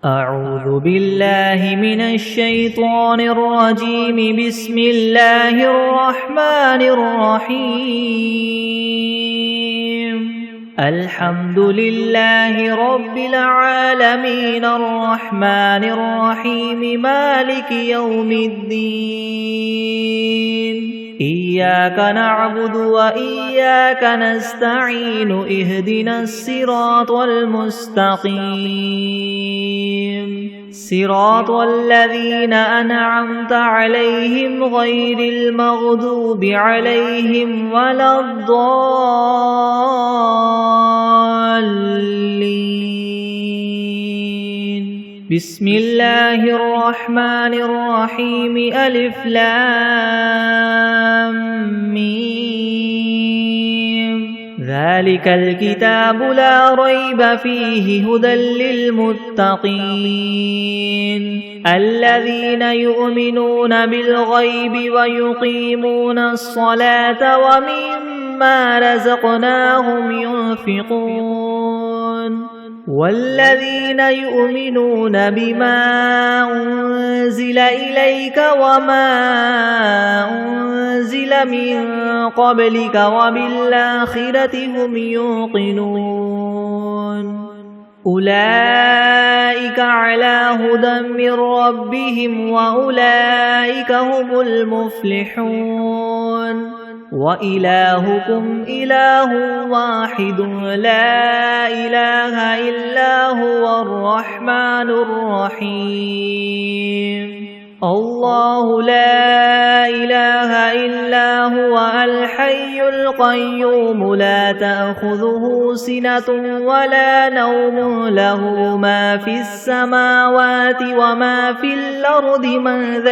أعوذ بالله من الشيطان الرجيم. بسم الله الرحمن الرحيم. الحمد لله رب العالمين الرحمن الرحيم مالك يوم الدين. إياك نعبد وإياك نستعين. اهدنا الصراط المستقيم صراط الذين أنعمت عليهم غير المغضوب عليهم ولا الضالين. بسم الله الرحمن الرحيم. ألف لام ميم. ذلك الكتاب لا ريب فيه هدى للمتقين الذين يؤمنون بالغيب ويقيمون الصلاة ومما رزقناهم ينفقون والذين يؤمنون بما أنزل إليك وما أنزل من قبلك وبالآخرة هم يوقنون أولئك على هدى من ربهم وأولئك هم المفلحون. وإلهكم إله واحد لا إله إلا هو الرحمن الرحيم. الله لا إله إلا هو الحي القيوم لا تأخذه سنة ولا نوم له ما في السماوات وما في الأرض. من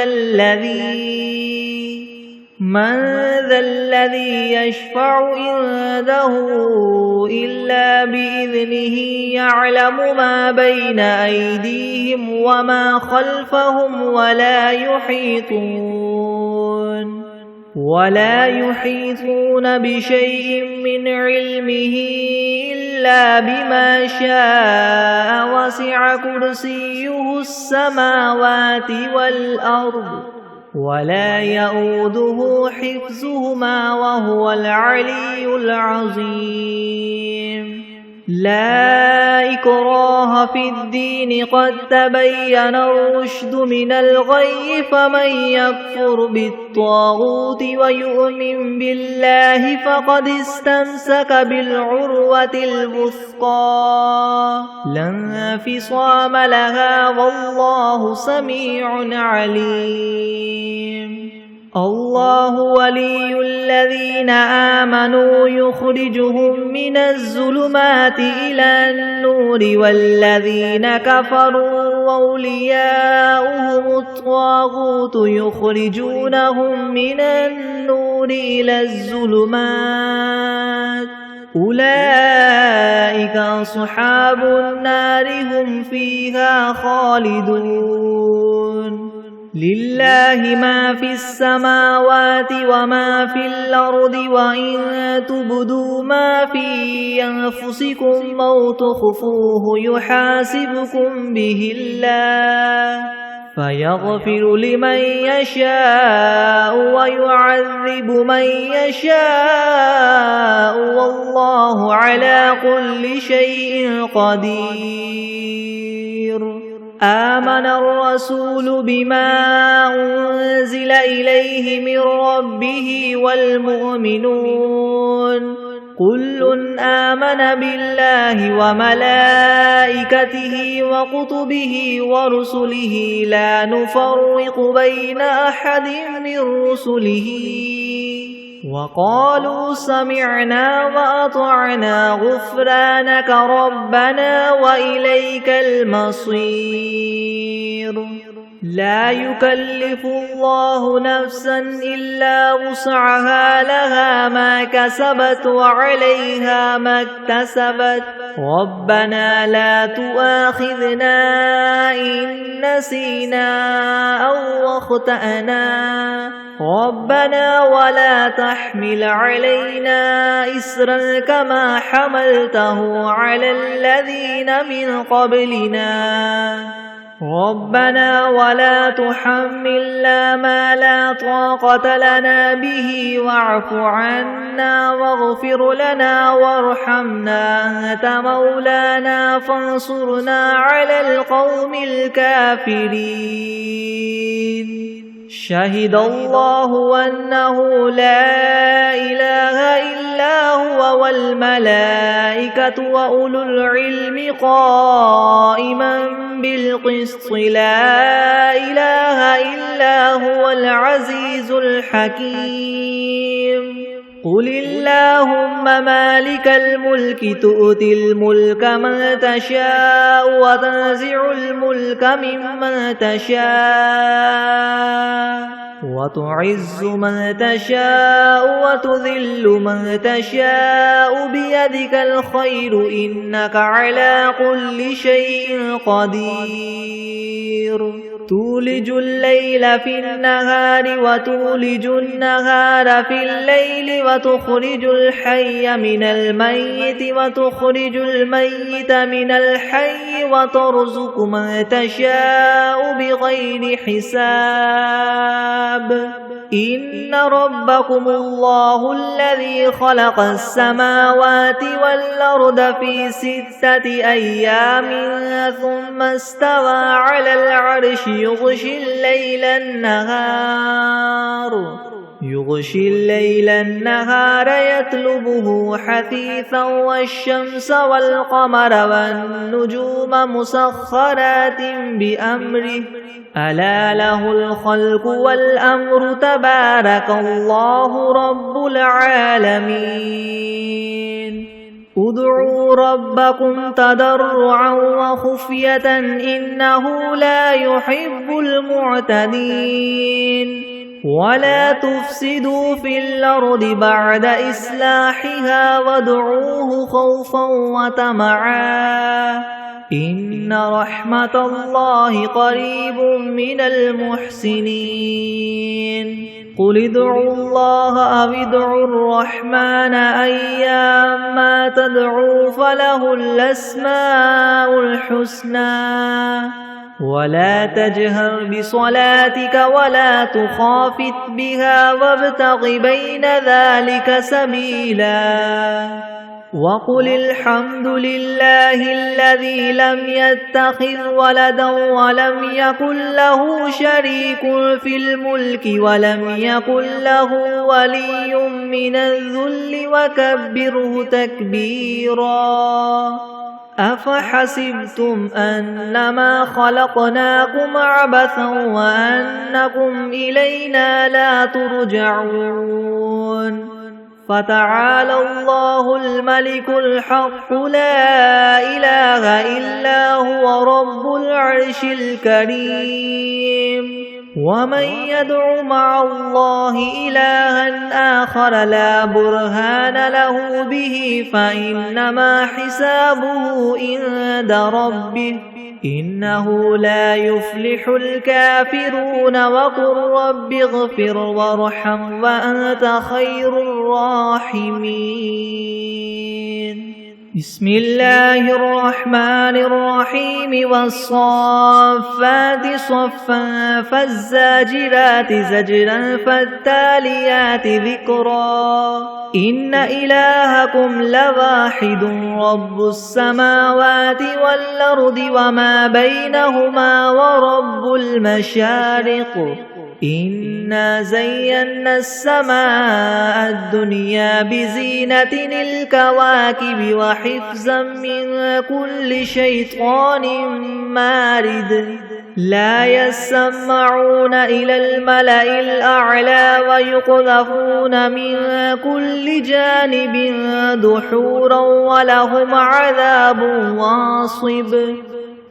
ذا الذي يشفع عنده إلا بإذنه. يعلم ما بين أيديهم وما خلفهم ولا يحيطون بشيء من علمه إلا بما شاء. وسع كرسيه السماوات والأرض ولا يؤوده حفظهما وهو العلي العظيم. لا إكراه في الدين قد تبين الرشد من الغي. فمن يكفر بالطاغوت ويؤمن بالله فقد استمسك بالعروة الوثقى لا انفصام لها والله سميع عليم. الله ولي الذين آمنوا يخرجهم من الظلمات إلى النور والذين كفروا أولياؤهم الطاغوت يخرجونهم من النور إلى الظلمات. أولئك أصحاب النار هم فيها خالدون. لله ما في السماوات وما في الأرض. وإن تبدوا ما في أنفسكم أو تخفوه يحاسبكم به الله فيغفر لمن يشاء ويعذب من يشاء والله على كل شيء قدير. آمن الرسول بما أنزل إليه من ربه والمؤمنون كل آمن بالله وملائكته وكتبه ورسله لا نفرق بين أحد من رسله وقالوا سمعنا وأطعنا غفرانك ربنا وإليك المصير. لا يكلف الله نفسا إلا وسعها لها ما كسبت وعليها ما اكتسبت. ربنا لا تؤاخذنا إن نسينا أو أخطأنا ربنا ولا تحمل علينا إسرا كما حملته على الذين من قبلنا ربنا ولا تحملنا ما لا طاقة لنا به واعف عنا واغفر لنا وارحمنا أنت مولانا فانصرنا على القوم الكافرين شهد الله أنه لا إله إلا هو والملائكة وأولو العلم قائما بالقسط لا إله إلا هو العزيز الحكيم قل اللهم مالك الملك تؤتي الملك من تشاء وتنزع الملك ممن تشاء وتعز من تشاء وتذل من تشاء بيدك الخير إنك على كل شيء قدير تولج الليل في النهار وتولج النهار في الليل وتخرج الحي من الميت وتخرج الميت من الحي وترزق من تشاء بغير حساب إن ربكم الله الذي خلق السماوات والأرض في 6 أيام ثم استوى على العرش يغشي الليل النهار يطلبه حثيثا والشمس والقمر والنجوم مسخرات بأمره ألا له الخلق والأمر تبارك الله رب العالمين ادعوا ربكم تضرعا وخفية إنه لا يحب المعتدين ولا تفسدوا في الأرض بعد إصلاحها وادعوه خوفا وطمعا إن رحمة الله قريب من المحسنين قل ادعوا الله أو ادعوا الرحمن أيما تدعوا فله الأسماء الحسنى ولا تجهر بصلاتك ولا تخافت بها وابتغ بين ذلك سبيلا وقل الحمد لله الذي لم يتخذ ولدا ولم يكن له شريك في الملك ولم يكن له ولي من الذل وكبره تكبيرا أفحسبتم أنما خلقناكم عبثا وأنكم إلينا لا ترجعون فتعالى الله الملك الحق لا إله إلا هو رب العرش الكريم ومن يدع مع الله إلها آخر لا برهان له به فإنما حسابه عند ربه إنه لا يفلح الكافرون وقل رب اغفر وارحم وأنت خير الراحمين بسم الله الرحمن الرحيم والصافات صفا فالزاجرات زجرا فالتاليات ذكرا إن إلهكم لواحد رب السماوات والأرض وما بينهما ورب المشارق إنا زينا السماء الدنيا بزينة الكواكب وحفظا من كل شيطان مارد لا يسمعون إلى الملأ الأعلى ويقذفون من كل جانب دحورا ولهم عذاب واصب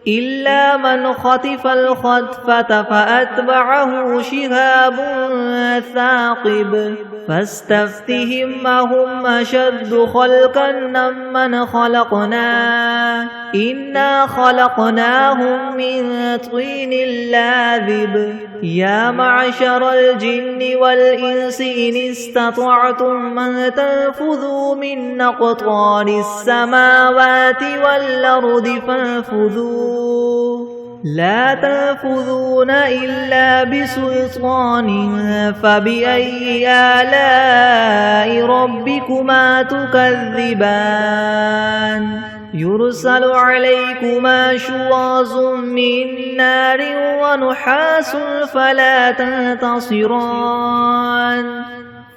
إلا من خطف الخطفة فأتبعه شهاب ثاقب فاستفتهم أهم أشد خلقا ممن خلقنا إنا خلقناهم من طين لاذب يا معشر الجن والإنس إن استطعتم من تنفذوا من أقطار السماوات والأرض فانفذوا لا تنفذون إلا بسلطان فبأي آلاء ربكما تكذبان يرسل عليكما شواظ من نار ونحاس فلا تنتصران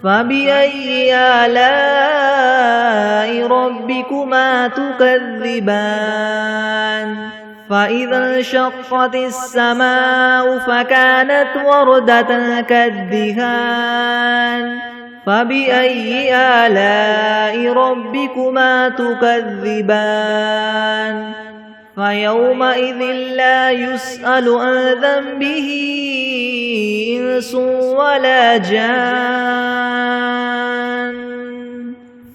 فبأي آلاء ربكما تكذبان فإذا انشقت السماء فكانت وردة كالدهان فبأي آلاء ربكما تكذبان فيومئذ لا يسأل عن ذنبه إنس ولا جان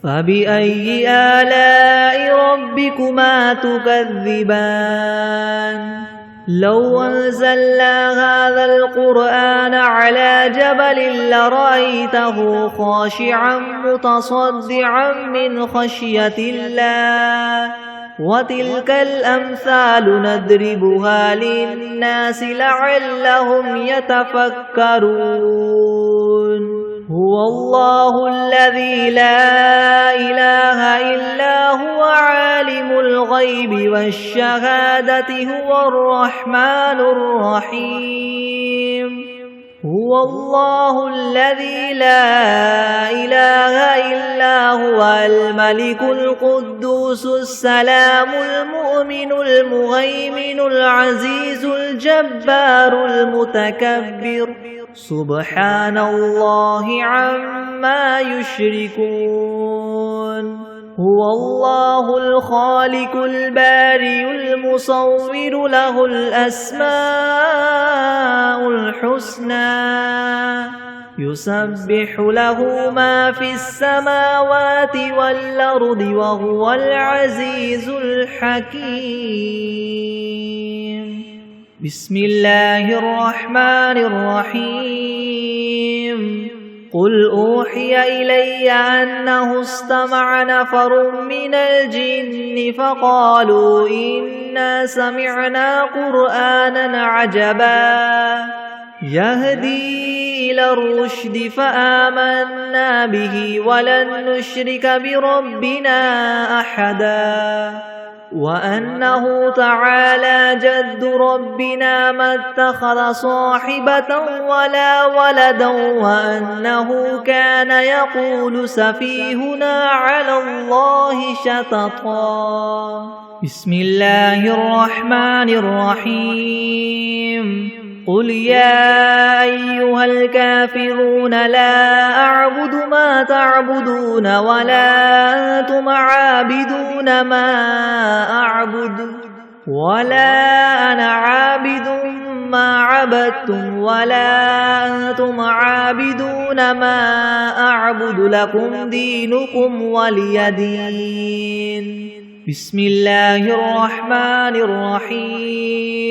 فبأي آلاء ربكما تكذبان لو أنزلنا هذا القرآن على جبل لرأيته خاشعا متصدعا من خشية الله وتلك الأمثال نضربها للناس لعلهم يتفكرون هو الله الذي لا إله إلا هو عالم الغيب والشهادة هو الرحمن الرحيم هو الله الذي لا إله إلا هو الملك القدوس السلام المؤمن المهيمن العزيز الجبار المتكبر سبحان الله عما يشركون هو الله الخالق البارئ المصور له الأسماء الحسنى يسبح له ما في السماوات والأرض وهو العزيز الحكيم بسم الله الرحمن الرحيم قل أوحي إلي أنه استمع نفر من الجن فقالوا إنا سمعنا قرآنا عجبا يهدي إلى الرشد فآمنا به ولن نشرك بربنا أحدا وأنه تعالى جد ربنا ما اتخذ صاحبة ولا ولدا وأنه كان يقول سفيهنا على الله شططا بسم الله الرحمن الرحيم قل يا أيها الكافرون لا أعبد ما تعبدون ولا أنتم عابدون ما أعبد ولا أنا عابد ما عبدتم ولا أنتم عابدون ما أعبد لكم دينكم ولي دين بسم الله الرحمن الرحيم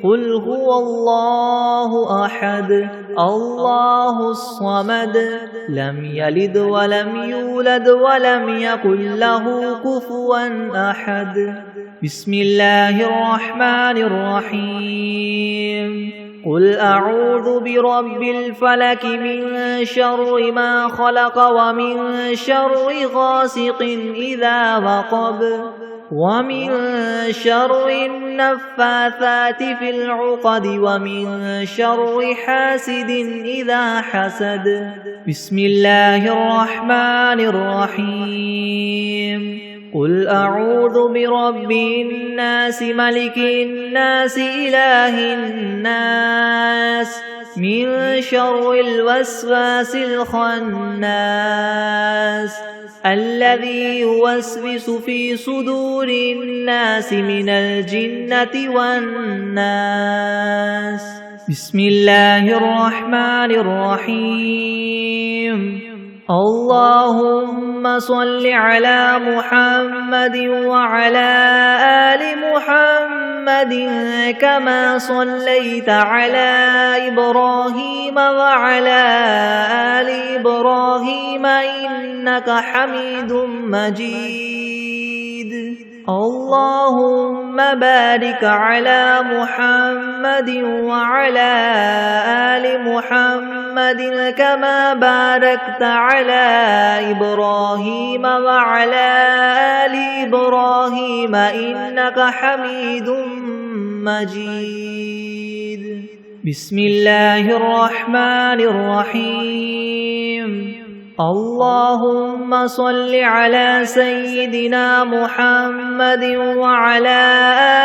قل هو الله أحد الله الصمد لم يلد ولم يولد ولم يكن له كفوا أحد بسم الله الرحمن الرحيم قل أعوذ برب الفلك من شر ما خلق ومن شر غاسق إذا وقب ومن شر النفاثات في العقد ومن شر حاسد إذا حسد بسم الله الرحمن الرحيم قل أعوذ برب الناس ملك الناس إله الناس من شر الوسواس الخناس الذي يوسوس في صدور الناس من الجنة والناس بسم الله الرحمن الرحيم اللهم صل على محمد وعلى آل محمد كما صليت على إبراهيم وعلى آل إبراهيم إنك حميد مجيد اللهم بارك على محمد وعلى آل محمد كما باركت على إبراهيم وعلى آل إبراهيم إنك حميد مجيد. بسم الله الرحمن الرحيم. اللهم صل على سيدنا محمد وعلى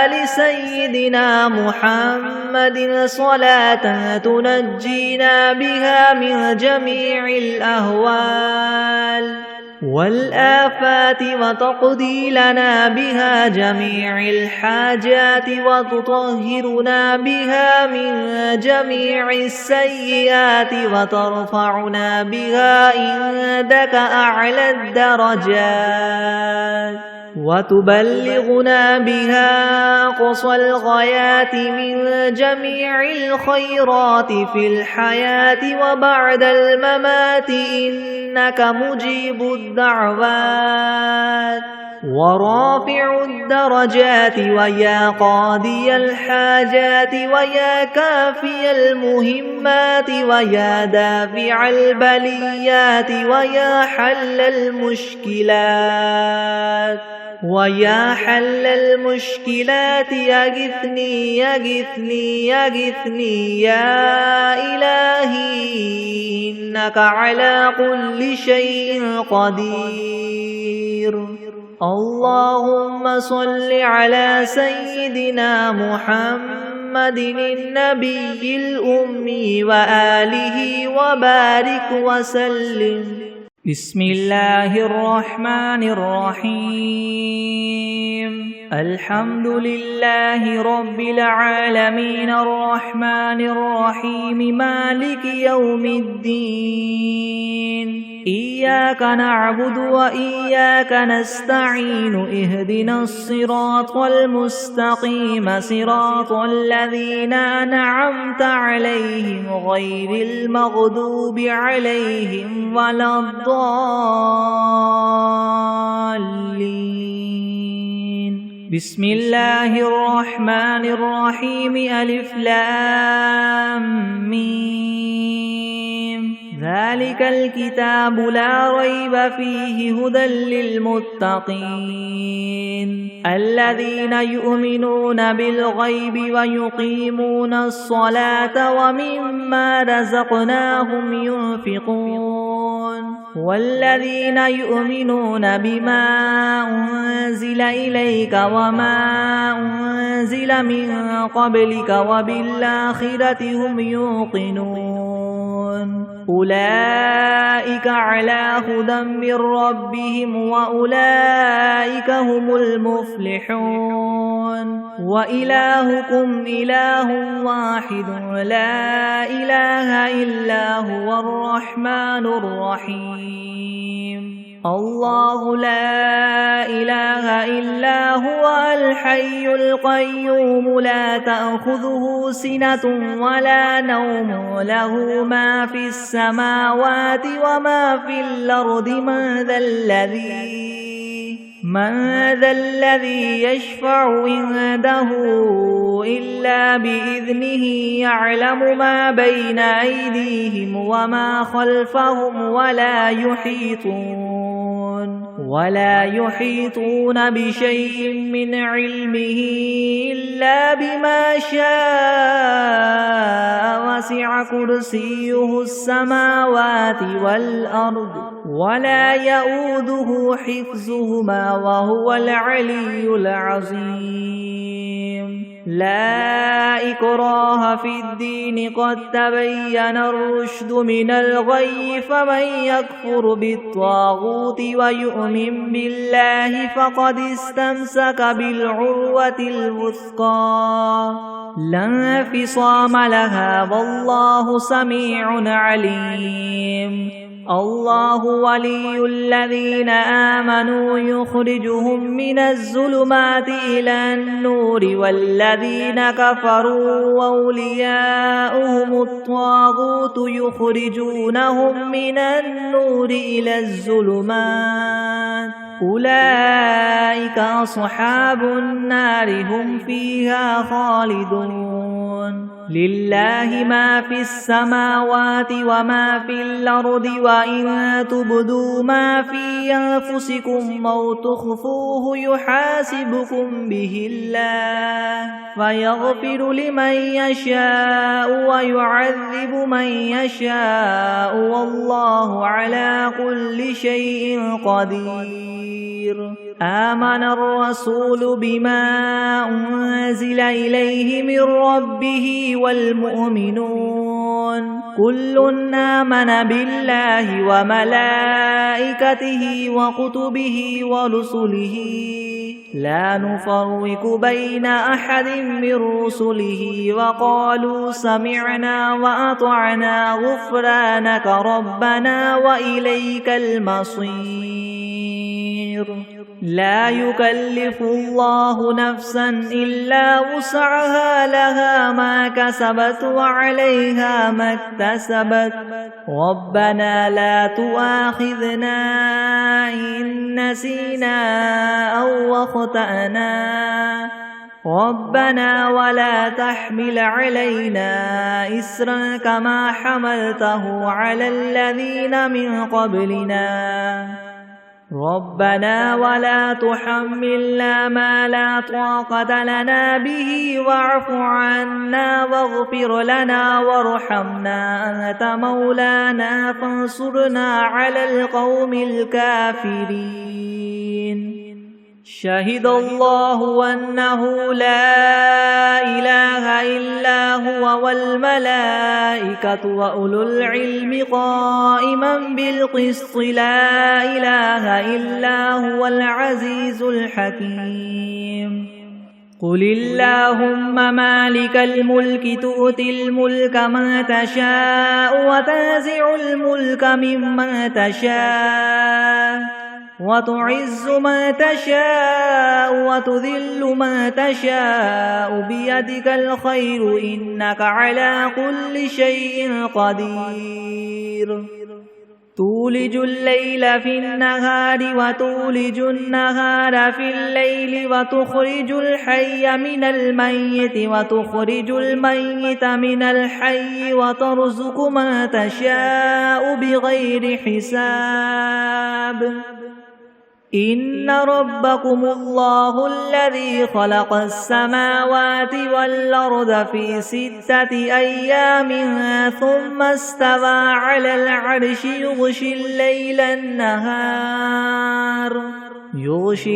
آل سيدنا محمد صلاة تنجينا بها من جميع الأهوال والآفات وتقضي لنا بها جميع الحاجات وتطهرنا بها من جميع السيئات وترفعنا بها عندك أعلى الدرجات وتبلغنا بها أقصى الغايات من جميع الخيرات في الحياة وبعد الممات إنك مجيب الدعوات ورافع الدرجات ويا قاضي الحاجات ويا كافي المهمات ويا دافع البليات ويا حل المشكلات ويا حل المشكلات يغثني يغثني يغثني يا إلهي إنك على كل شيء قدير. اللهم صل على سيدنا محمد النبي الأمي وآله وبارك وسلم. بسم الله الرحمن الرحيم. الحمد لله رب العالمين الرحمن الرحيم مالك يوم الدين. إياك نعبد وإياك نستعين اهدنا الصراط المستقيم صراط الذين أنعمت عليهم غير المغضوب عليهم ولا الضالين. بسم الله الرحمن الرحيم. ألف لام ميم. ذلك الكتاب لا ريب فيه هدى للمتقين الذين يؤمنون بالغيب ويقيمون الصلاة ومما رزقناهم ينفقون والذين يؤمنون بما أنزل إليك وما أنزل من قبلك وبالآخرة هم يوقنون أولئك على هدى من ربهم وأولئك هم المفلحون. وإلهكم إله واحد لا إله إلا هو الرحمن الرحيم. الله لا إله إلا هو الحي القيوم لا تأخذه سنة ولا نوم له ما في السماوات وما في الأرض من ذا الذي يشفع عنده إلا بإذنه يعلم ما بين أيديهم وما خلفهم ولا يحيطون بشيء من علمه إلا بما شاء وسع كرسيه السماوات والأرض ولا يؤوده حفظهما وهو العلي العظيم. لا إكراه في الدين قد تبين الرشد من الغي فمن يكفر بالطاغوت ويؤمن بالله فقد استمسك بالعروة الوثقى لا انفصام لها والله سميع عليم. الله ولي الذين آمنوا يخرجهم من الظلمات إلى النور والذين كفروا أولياؤهم الطاغوت يخرجونهم من النور إلى الظلمات أولئك أصحاب النار هم فيها خالدون لله ما في السماوات وما في الأرض وإن تبدوا ما في أنفسكم أو تخفوه يحاسبكم به الله فيغفر لمن يشاء ويعذب من يشاء والله على كل شيء قدير آمن الرسول بما أنزل إليه من ربه والمؤمنون كل آمن بالله وملائكته وكتبه ورسله لا نفرق بين أحد من رسله وقالوا سمعنا وأطعنا غفرانك ربنا وإليك المصير لا يكلف الله نفسا إلا وسعها لها ما كسبت وعليها ما اكتسبت ربنا لا تؤاخذنا إن نسينا أو أخطأنا ربنا ولا تحمل علينا إسرا كما حملته على الذين من قبلنا ربنا ولا تحملنا ما لا طاقة لنا به واعف عنا واغفر لنا وارحمنا أنت مولانا فانصرنا على القوم الكافرين شهد الله أنه لا إله إلا هو والملائكة وأولو العلم قائما بالقسط لا إله إلا هو العزيز الحكيم قل اللهم مالك الملك تؤتي الملك من تشاء وتنزع الملك ممن تشاء وتعز من تشاء وتذل من تشاء بيدك الخير إنك على كل شيء قدير تولج الليل في النهار وتولج النهار في الليل وتخرج الحي من الميت وتخرج الميت من الحي وترزق من تشاء بغير حساب إن ربكم الله الذي خلق السماوات والأرض في 6 أيام ثم استوى على العرش يغشي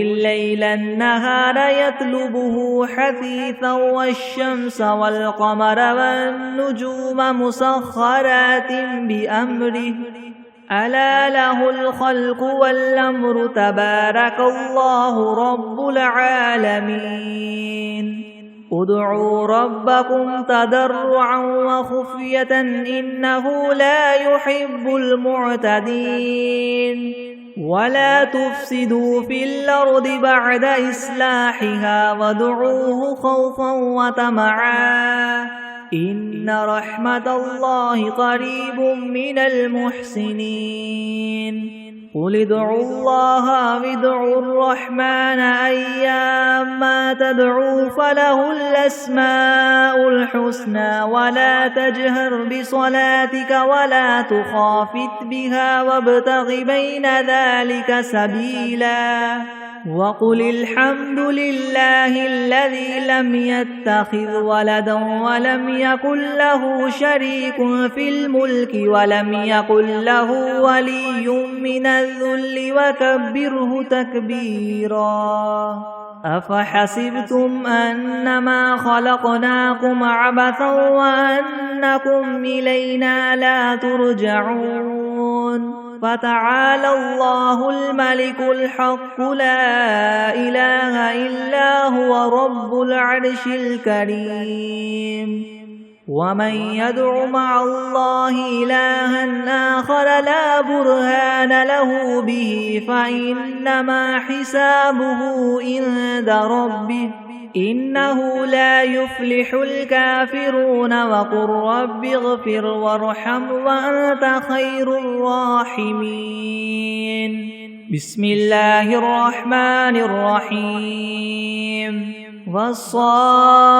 الليل النهار يطلبه حثيثا والشمس والقمر والنجوم مسخرات بأمره ألا له الخلق والأمر تبارك الله رب العالمين ادعوا ربكم تضرعا وخفية إنه لا يحب المعتدين ولا تفسدوا في الأرض بعد إصلاحها وادعوه خوفا وطمعا إن رحمة الله قريب من المحسنين قل ادعوا الله وادعوا الرحمن أيما تدعوا فله الأسماء الحسنى ولا تجهر بصلاتك ولا تخافت بها وابتغ بين ذلك سبيلا وقل الحمد لله الذي لم يتخذ ولدا ولم يكن له شريك في الملك ولم يكن له ولي من الذل وكبره تكبيرا أفحسبتم أنما خلقناكم عبثا وأنكم إلينا لا ترجعون فتعالى الله الملك الحق لا إله إلا هو رب العرش الكريم ومن يدع مع الله إلها آخر لا برهان له به فإنما حسابه عند ربه إنه لا يفلح الكافرون وقل رب اغفر وارحم وأنت خير الراحمين بسم الله الرحمن الرحيم والصافات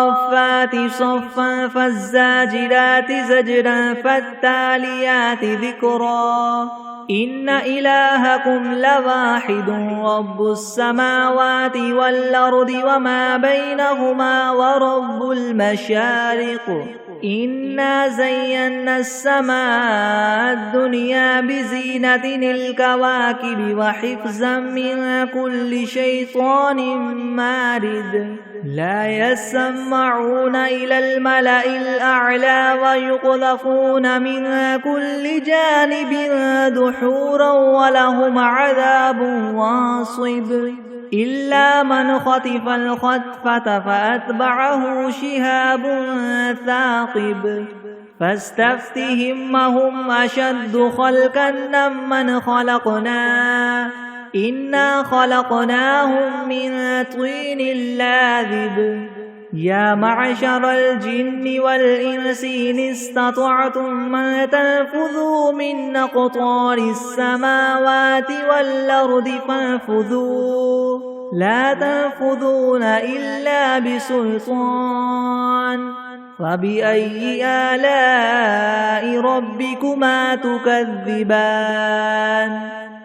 صفا فالزاجرات زجرا فالتاليات ذكرا إن إلهكم لواحد رب السماوات والأرض وما بينهما ورب المشارق إنا زينا السماء الدنيا بزينة الكواكب وحفظا من كل شيطان مارد لا يسمعون إلى الملأ الأعلى ويقذفون من كل جانب دحورا ولهم عذاب واصب إلا من خطف الخطفة فأتبعه شهاب ثاقب فاستفتهم أهم أشد خلقا ممن خلقنا إنا خلقناهم من طين لاذب يا معشر الجن والإنس إن استطعتم أن تنفذوا من أقطار السماوات والأرض فانفذوا لا تنفذون إلا بسلطان فبأي آلاء ربكما تكذبان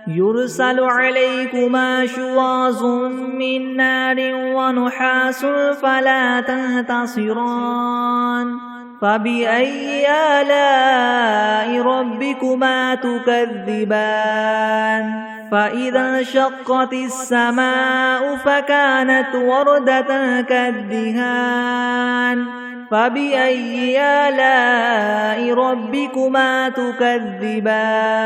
يرسل عليكما شواظ من نار ونحاس فلا تنتصران فبأي آلاء ربكما تكذبان فإذا انشقت السماء فكانت وردة كالدهان فبأي آلاء ربكما تكذبان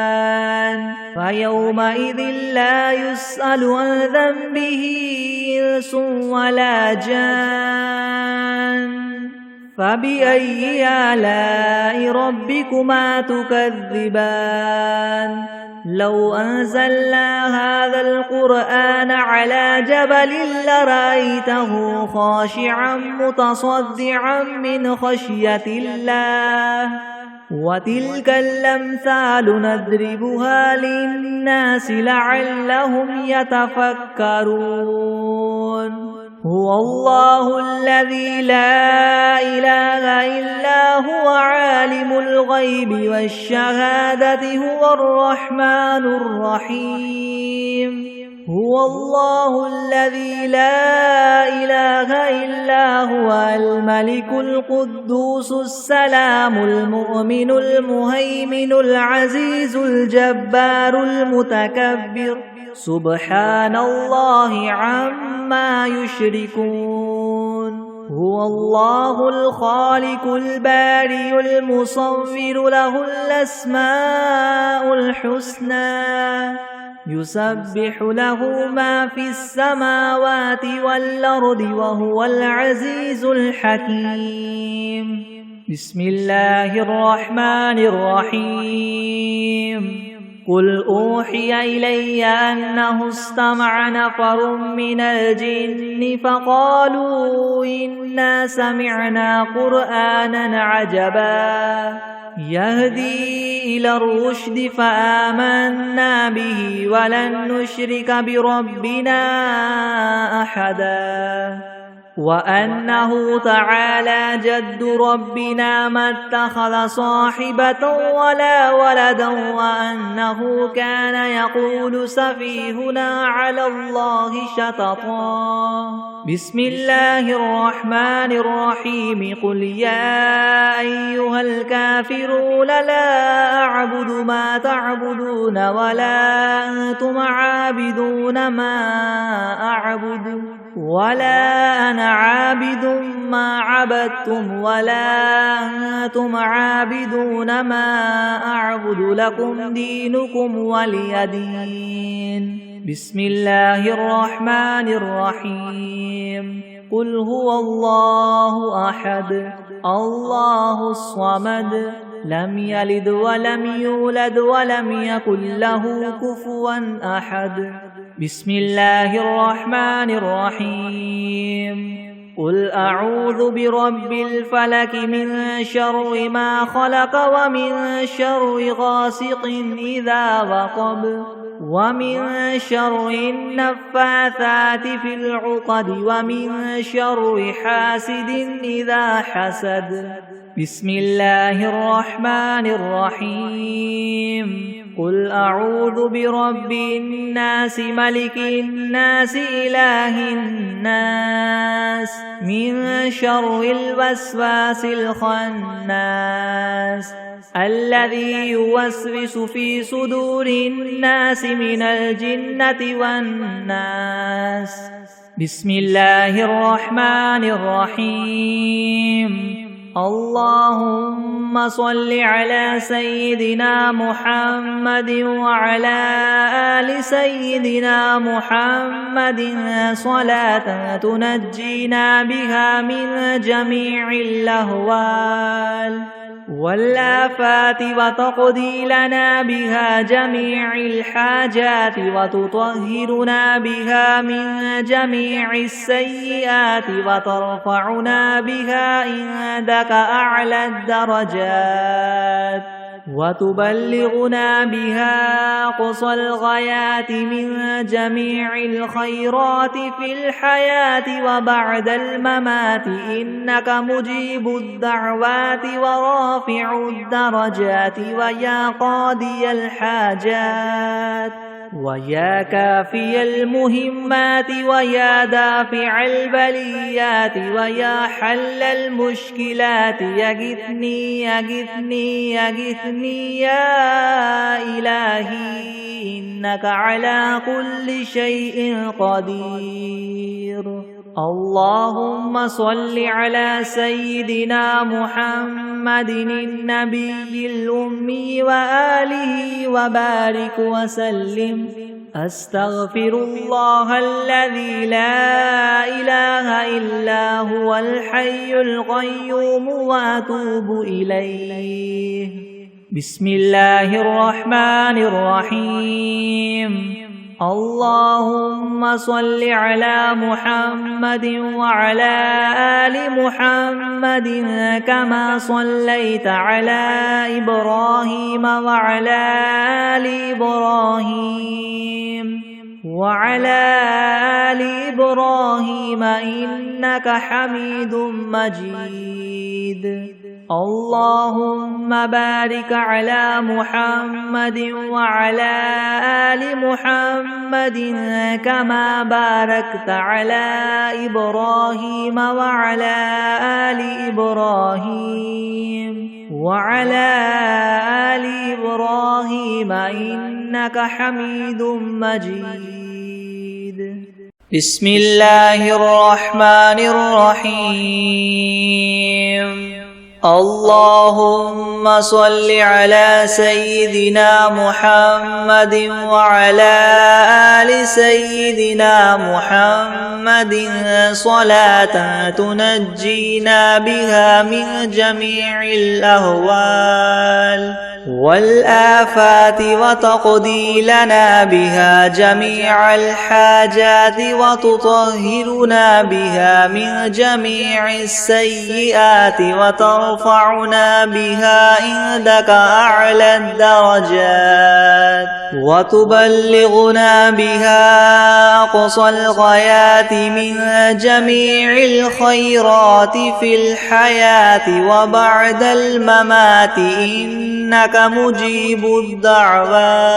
فيومئذ لا يسأل عن ذنبه إنس ولا جان فبأي آلاء ربكما تكذبان لو أنزلنا هذا القرآن على جبل لرأيته خاشعا متصدعا من خشية الله وتلك الأمثال نضربها للناس لعلهم يتفكرون هو الله الذي لا إله إلا هو عالم الغيب والشهادة هو الرحمن الرحيم هو الله الذي لا إله إلا هو الملك القدوس السلام المؤمن المهيمن العزيز الجبار المتكبر سبحان الله عما يشركون هو الله الخالق البارئ المصور له الأسماء الحسنى يسبح له ما في السماوات والأرض وهو العزيز الحكيم بسم الله الرحمن الرحيم قل أوحي إلي أنه استمع نفر من الجن فقالوا إنا سمعنا قرآنا عجبا يهدي إلى الرشد فآمنا به ولن نشرك بربنا أحدا وأنه تعالى جد ربنا ما اتخذ صاحبة ولا ولدا وأنه كان يقول سفيهنا على الله شططا بسم الله الرحمن الرحيم قل يا أيها الكافرون لا أعبد ما تعبدون ولا أنتم عابدون ما أعبد ولا أنا عابد ما عبدتم ولا أنتم عابدون ما أعبد لكم دينكم ولي دين بسم الله الرحمن الرحيم قل هو الله أحد الله الصمد لم يلد ولم يولد ولم يكن له كفوا أحد بسم الله الرحمن الرحيم قل أعوذ برب الفلك من شر ما خلق ومن شر غاسق إذا وقب ومن شر النفاثات في العقد ومن شر حاسد إذا حسد. بسم الله الرحمن الرحيم. قل أعوذ برب الناس ملك الناس إله الناس من شر الوسواس الخناس الذي يوسوس في صدور الناس من الجنة والناس. بسم الله الرحمن الرحيم. اللهم صل على سيدنا محمد وعلى آل سيدنا محمد صلاة تنجينا بها من جميع الأهوال والآفات وتقضي لنا بها جميع الحاجات وتطهرنا بها من جميع السيئات وترفعنا بها عندك أعلى الدرجات وتبلغنا بها أقصى الغايات من جميع الخيرات في الحياة وبعد الممات إنك مجيب الدعوات ورافع الدرجات ويا قاضي الحاجات ويا كافي المهمات ويا دافع البليات ويا حل المشكلات يغثني يغثني يغثني يا إلهي إنك على كل شيء قدير. اللهم صل على سيدنا محمد النبي الأمي وآله وبارك وسلم. أستغفر الله الذي لا إله إلا هو الحي القيوم وأتوب إليه. بسم الله الرحمن الرحيم. اللهم صل على محمد وعلى آل محمد كما صليت على إبراهيم وعلى آل إبراهيم إنك حميد مجيد. اللهم بارك على محمد وعلى آل محمد كما باركت على إبراهيم وعلى آل إبراهيم إنك حميد مجيد. بسم الله الرحمن الرحيم. اللهم صل على سيدنا محمد وعلى آل سيدنا محمد صلاة تنجينا بها من جميع الأهوال والآفات وتقضي لنا بها جميع الحاجات وتطهرنا بها من جميع السيئات وترفعنا بها عندك أعلى الدرجات وتبلغنا بها أقصى الغايات من جميع الخيرات في الحياة وبعد الممات إنك مجيب الدعوات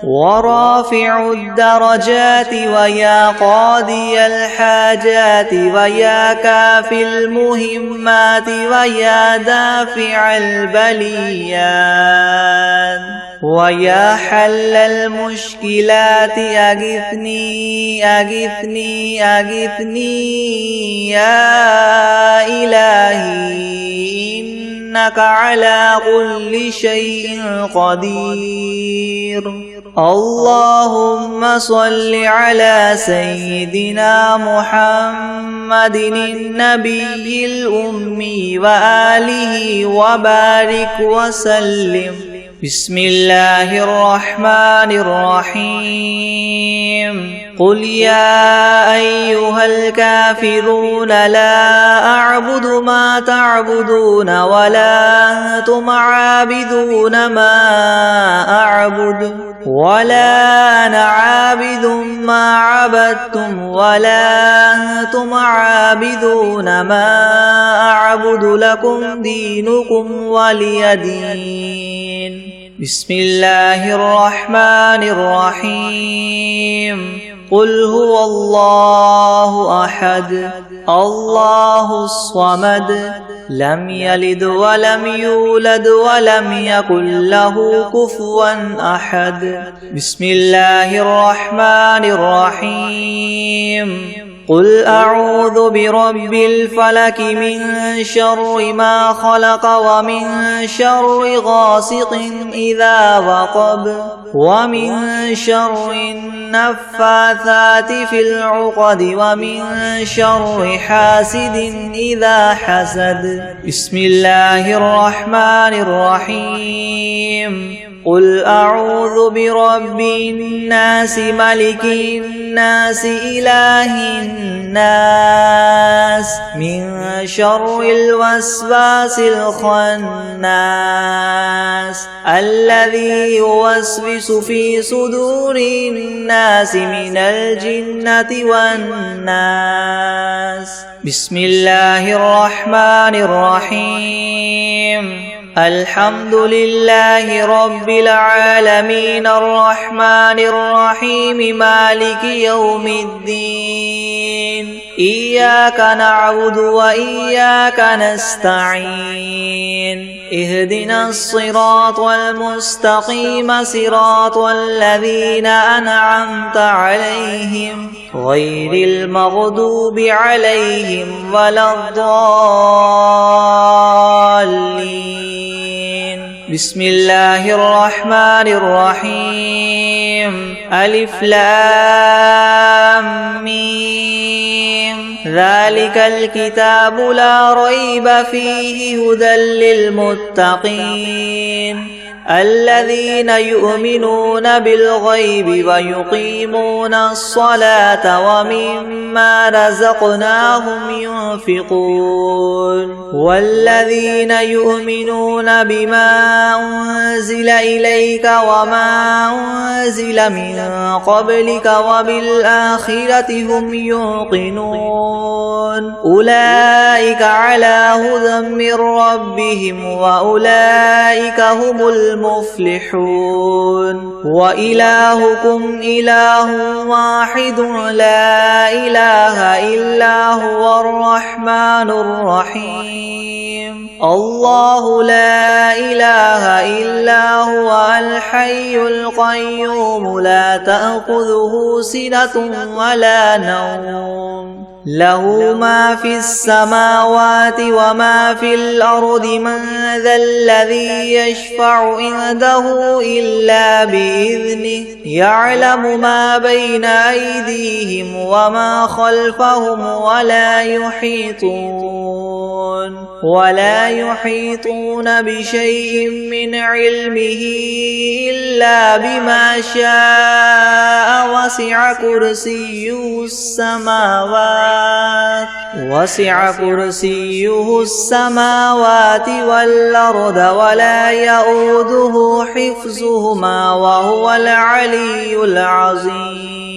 ورافع الدرجات ويا قاضي الحاجات ويا كافي المهمات ويا دافع البليات ويا حل المشكلات أغثني أغثني أغثني يا إلهي إنك على كل شيء قدير. اللهم صل على سيدنا محمد النبي الأمي وآله وبارك وسلم. بسم الله الرحمن الرحيم قل يا أيها الكافرون لا أعبد ما تعبدون ولا أنتم عابدون ما أعبد ولا أنا عابد ما عبدتم ولا أنتم عابدون ما أعبد لكم دينكم ولي دين بسم الله الرحمن الرحيم قل هو الله أحد الله الصمد لم يلد ولم يولد ولم يكن له كفوا أحد بسم الله الرحمن الرحيم قل أعوذ برب الفلك من شر ما خلق ومن شر غاسق إذا وقب ومن شر النفاثات في العقد ومن شر حاسد إذا حسد بسم الله الرحمن الرحيم قل أعوذ برب الناس ملك الناس إله الناس من شر الوسواس الخناس الذي يوسوس في صدور الناس من الجنة والناس بسم الله الرحمن الرحيم الحمد لله رب العالمين الرحمن الرحيم مالك يوم الدين إياك نعبد وإياك نستعين اهدنا الصراط المستقيم صراط الذين أنعمت عليهم غير المغضوب عليهم ولا الضالين بسم الله الرحمن الرحيم ألف لام ميم ذلك الكتاب لا ريب فيه هدى للمتقين الذين يؤمنون بالغيب ويقيمون الصلاة ومما رزقناهم ينفقون والذين يؤمنون بما أنزل إليك وما أنزل من قبلك وبالآخرة هم يوقنون أولئك على هدى من ربهم وأولئك هم المفلحون وإلهكم إله واحد لا إله إلا هو الرحمن الرحيم الله لا إله إلا هو الحي القيوم لا تأخذه سنة ولا نوم له ما في السماوات وما في الأرض من ذا الذي يشفع عنده إلا بإذنه يعلم ما بين أيديهم وما خلفهم ولا يحيطون بشيء من علمه إلا بما شاء وسع كرسيه السماوات والأرض ولا يؤوده حفظهما وهو العلي العظيم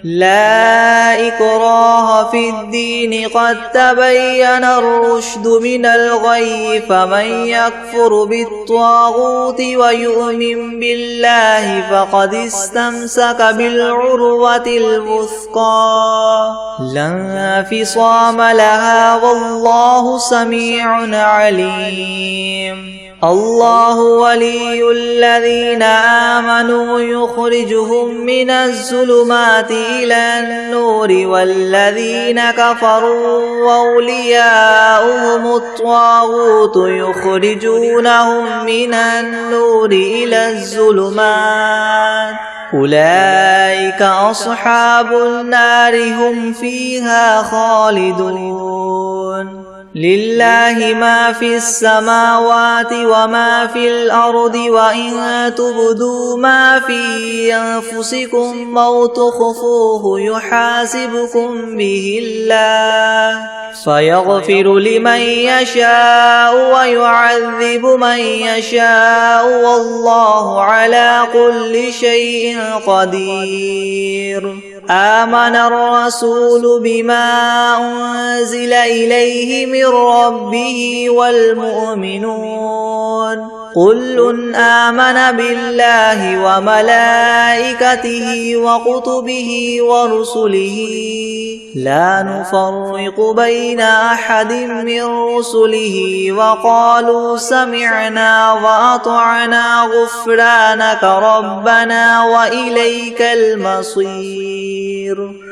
لا إكراه في الدين قد تبين الرشد من الغي فمن يكفر بالطاغوت ويؤمن بالله فقد استمسك بالعروة الوثقى لا انفصام لها والله سميع عليم الله ولي الذين آمنوا يخرجهم من الظلمات إلى النور والذين كفروا وأولياؤهم الطاغوت يخرجونهم من النور إلى الظلمات أولئك أصحاب النار هم فيها خالدون لله ما في السماوات وما في الأرض وإن تبدوا ما في أنفسكم أو تخفوه يحاسبكم به الله فيغفر لمن يشاء ويعذب من يشاء والله على كل شيء قدير. آمن الرسول بما أنزل إليه من ربه والمؤمنون كل آمن بالله وملائكته وكتبه ورسله لا نفرق بين أحد من رسله وقالوا سمعنا وأطعنا غفرانك ربنا وإليك المصير.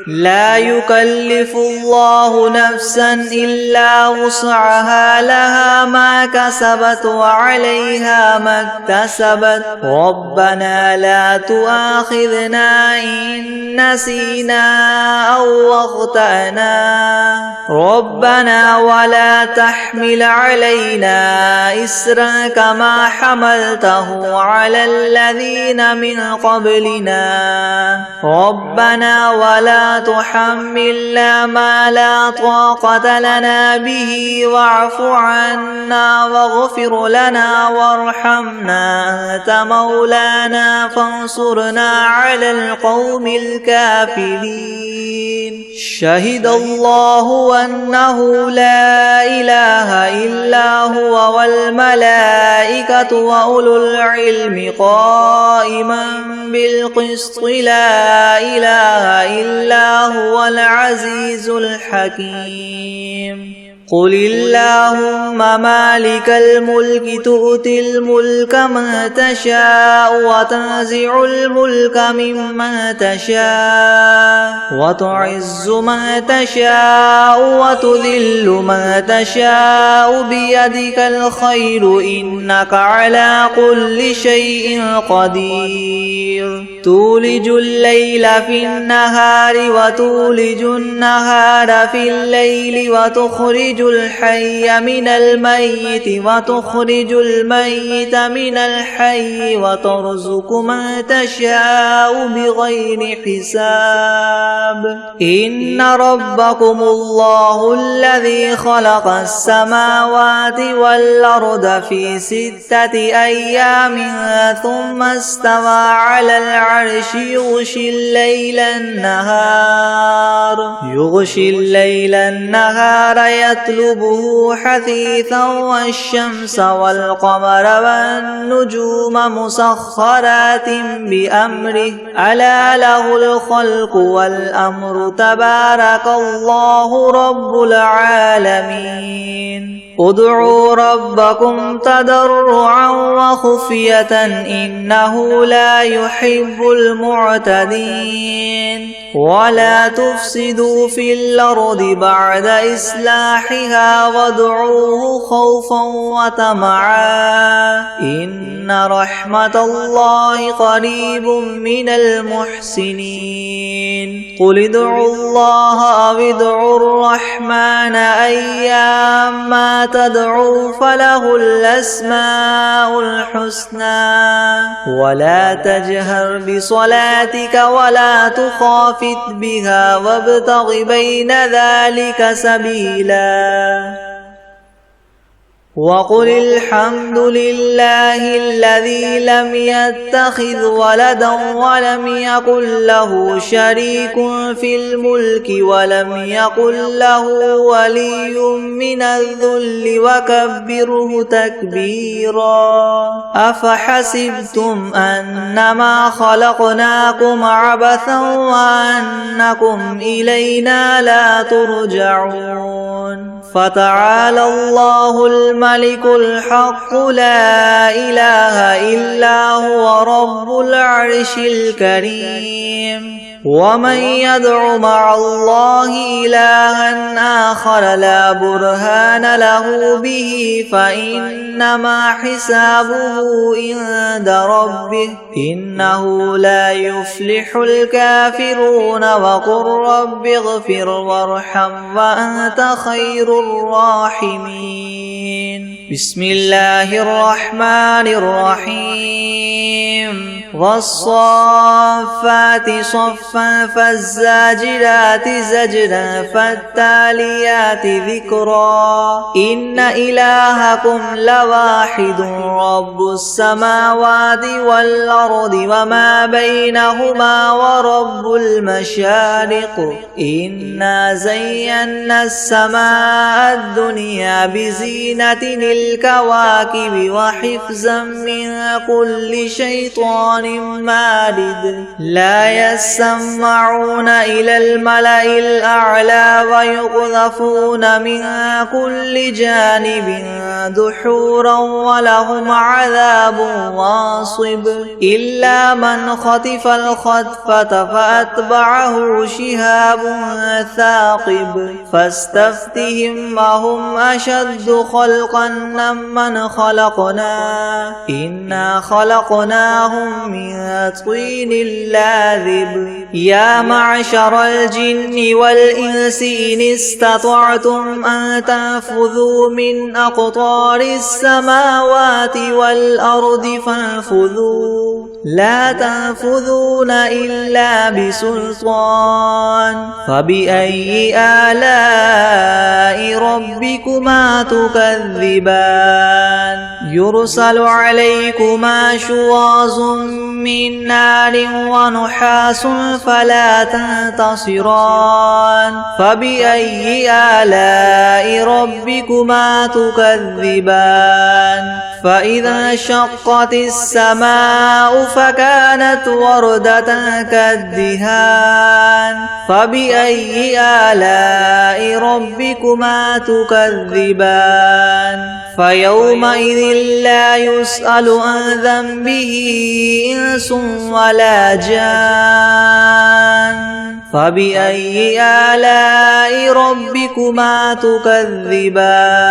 لا يكلف الله نفسا إلا وسعها لها ما كسبت وعليها ما اكتسبت ربنا لا تؤاخذنا إن نسينا أو أخطأنا ربنا ولا تحمل علينا إسرا كما حملته على الذين من قبلنا ربنا ولا تحملنا ما لا طاقة لنا به واعف عنا واغفر لنا وارحمنا أنت مولانا فانصرنا على القوم الكافرين. شهد الله أنه لا إله إلا هو والملائكة وأولو العلم قائما بالقسط لا إله إلا هو العزيز الحكيم. قل اللهم مالك الملك تؤتي الملك من تشاء وتنزع الملك ممن تشاء وتعز من تشاء وتذل من تشاء بيدك الخير إنك على كل شيء قدير. تولج الليل في النهار وتولج النهار في الليل وتخرج الحي من الميت وتخرج الميت من الحي وترزق من تشاء بغير حساب. إن ربكم الله الذي خلق السماوات والأرض في 6 أيام ثم استوى على العرش يغشي الليل النهار يطلبه حثيثا والشمس والقمر والنجوم مسخرات بأمره ألا له الخلق والأمر تبارك الله رب العالمين. ادعوا ربكم تضرعا وخفية إنه لا يحب المعتدين. ولا تفسدوا في الأرض بعد إصلاحها وادعوه خوفا وطمعا إن رحمة الله قريب من المحسنين. قل ادعوا الله أو ادعوا الرحمن أيما تدعوا فله الأسماء الحسنى ولا تجهر بصلاتك ولا تخافت بها وابتغ بين ذلك سبيلا. وقل الحمد لله الذي لم يتخذ ولدا ولم يكن له شريك في الملك ولم يكن له ولي من الذل وكبره تكبيرا. أفحسبتم أنما خلقناكم عبثا وأنكم إلينا لا ترجعون. فتعالى الله الملك الحق لا إله إلا هو رب العرش الكريم. ومن يدع مع الله إلها آخر لا برهان له به فإنما حسابه عند ربه إنه لا يفلح الكافرون وقل رب اغفر وارحم وأنت خير الراحمين بسم الله الرحمن الرحيم والصافات صفا فالزاجرات زجرا فالتاليات ذكرا إن إلهكم لواحد رب السماوات والأرض وما بينهما ورب المشارق إنا زينا السماء الدنيا بزينة الكواكب وحفظا من كل شيطان مارد لا يسمعون إلى الملأ الأعلى ويقذفون من كل جانب دحورا ولهم عذاب واصب إلا من خطف الخطفة فأتبعه شهاب ثاقب فاستفتهم أهم أشد خلقا ممن خلقنا إنا خلقناهم من طين لاذب يا معشر الجن والإنس إن استطعتم أن تنفذوا من أقطار السماوات والأرض فانفذوا لا تنفذون إلا بسلطان فبأي آلاء ربكما تكذبان يرسل عليكما شواظ من نار ونحاس فلا تنتصران فبأي آلاء ربكما تكذبان فإذا انشقت السماء فكانت وردة كالدهان فبأي آلاء ربكما تكذبان فيومئذ لا يسأل عن ذنبه إنس ولا جان فبأي آلاء ربكما تكذبان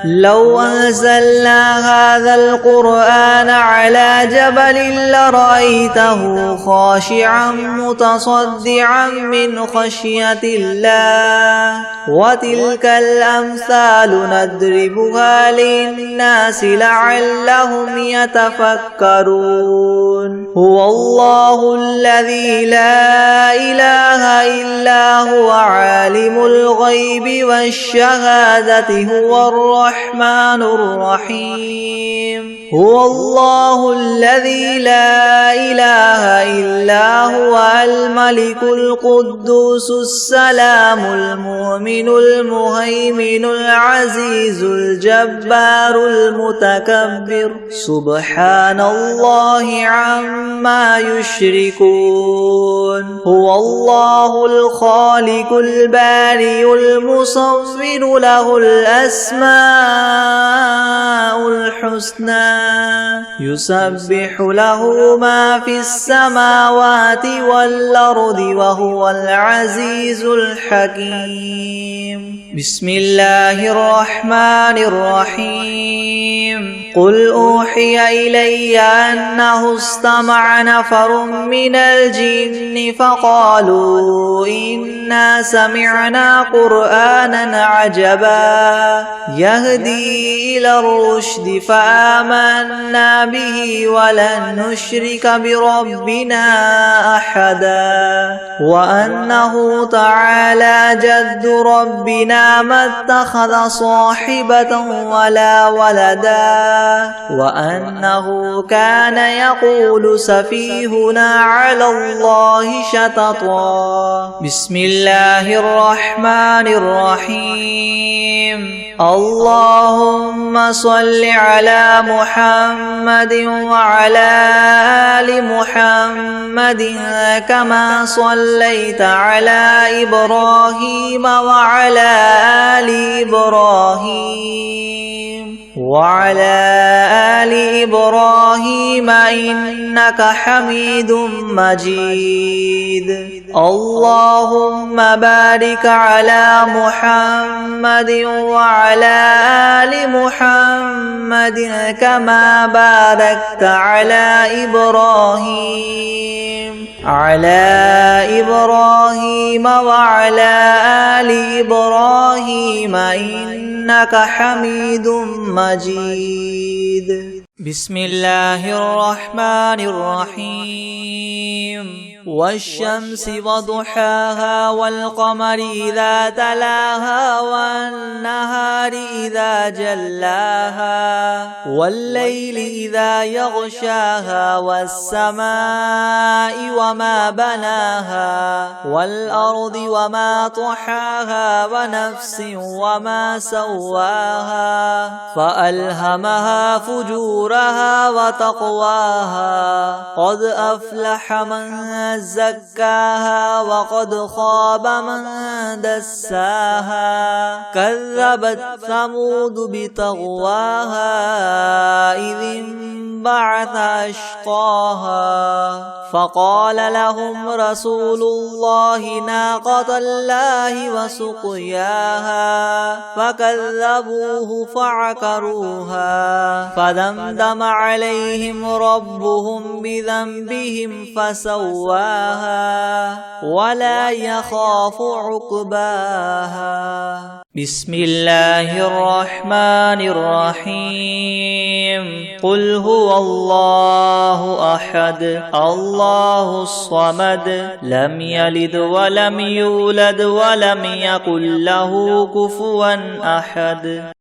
لو أنزلنا هذا القرآن على جبل لرأيته خاشعا متصدعا من خشية الله وتلك الأمثال نضربها للناس لعلهم يتفكرون هو الله الذي لا إله إلا هو عالم الغيب والشهادة هو الرحمن الرحيم هو الله الذي لا إله إلا هو الملك القدوس السلام المؤمن المهيمن العزيز الجبار المتكبر سبحان الله عما يشركون هو الله الخالق البارئ المصور له الأسماء الحسنى يسبح له ما في السماوات والأرض وهو العزيز الحكيم بسم الله الرحمن الرحيم قل أوحي إلي أنه استمع نفر من الجن فقالوا إنا سمعنا قرآنا عجبا يهدي إلى الرشد فآمنا به ولن نشرك بربنا أحدا وأنه تعالى جد ربنا ما اتخذ صاحبة ولا ولدا وأنه كان يقول سفيهنا على الله شططا بسم الله الرحمن الرحيم اللهم صل على على محمد وعلى آل محمد كما صليت على إبراهيم وعلى آل إبراهيم إنك حميد مجيد. اللهم بارك على محمد وعلى آل محمد كما باركت على إبراهيم وعلى آل إبراهيم إنك حميد مجيد. بسم الله الرحمن الرحيم. والشمس وضحاها والقمر إذا تلاها والنهار إذا جلاها والليل إذا يغشاها والسماء وما بناها والأرض وما طحاها ونفس وما سواها فألهمها فجورها وتقواها قد أفلح من زكاها وقد خاب من دساها كذبت ثمود بطغواها إذ انبعث أشقاها فقال لهم رسول الله ناقة الله وسقياها فكذبوه فعقروها فدمدم عليهم ربهم بذنبهم فسواها ولا يخاف عقباها. بسم الله الرحمن الرحيم. قل هو الله أحد الله الصمد لم يلد ولم يولد ولم يكن له كفوا أحد.